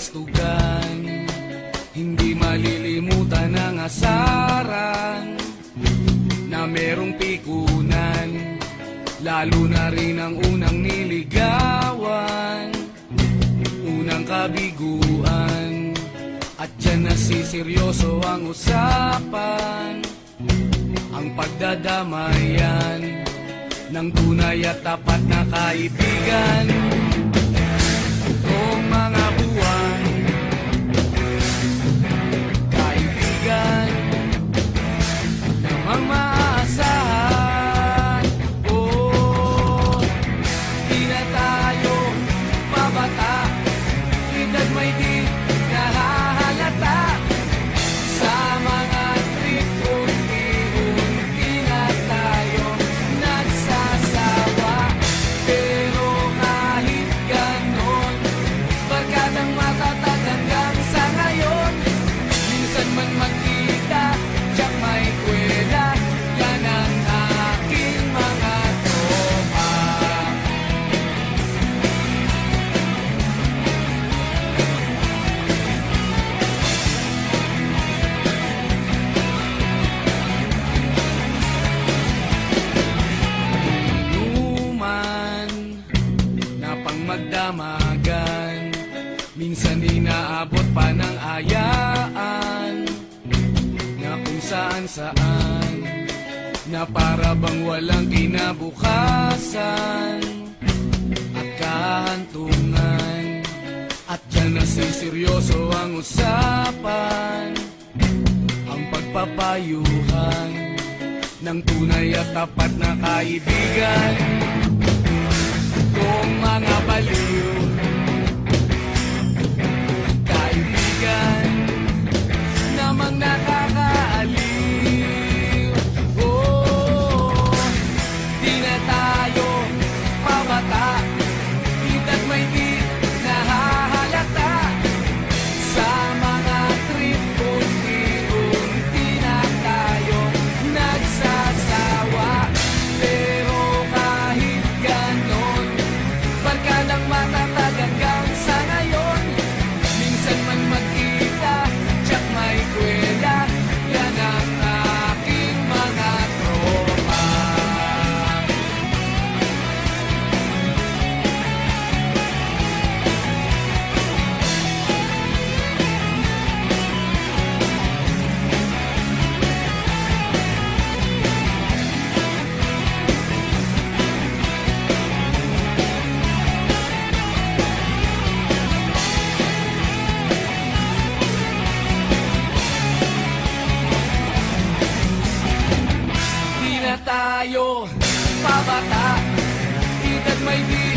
kastugan, hindi malilimutan ang asaran na merong pikunan, lalo na rin ang unang niligawan, unang kabiguan. At dyan nasiseryoso ang usapan, ang pagdadamayan ng tunay at tapat na kaibigan. Kung mga buwan, kaibigan namang maaasahan. Oh, di na tayo pabata, edad may di nahahalata. Sa mga trip, unti-unti na tayo nagsasawa. Pero kahit ganon, barkadang matatag hanggang sa ngayon. Minsan man magkita, tiyak may kwela, yan ang aking mga tropa. Inuman na pang magdamagan, minsan inaabot pa ng ayaan, na kung saan-saan, na para bang walang kinabukasan at kahantungan. At dyan nasiseryoso ang usapan, ang pagpapayuhan ng tunay at tapat na kaibigan. Kung mga baliw, kaibigan namang nakakaaliw. Oh, di na tayo pabata, edad may di nahahalata. Sa mga trip, unti-unti na tayo nagsasawa. Pero kahit ganon, barkadang matatag hanggang sa ngayon. Minsan man magkita, tiyak may kwela, yan ang aking mga tropa. Di na tayo pabata, edad may di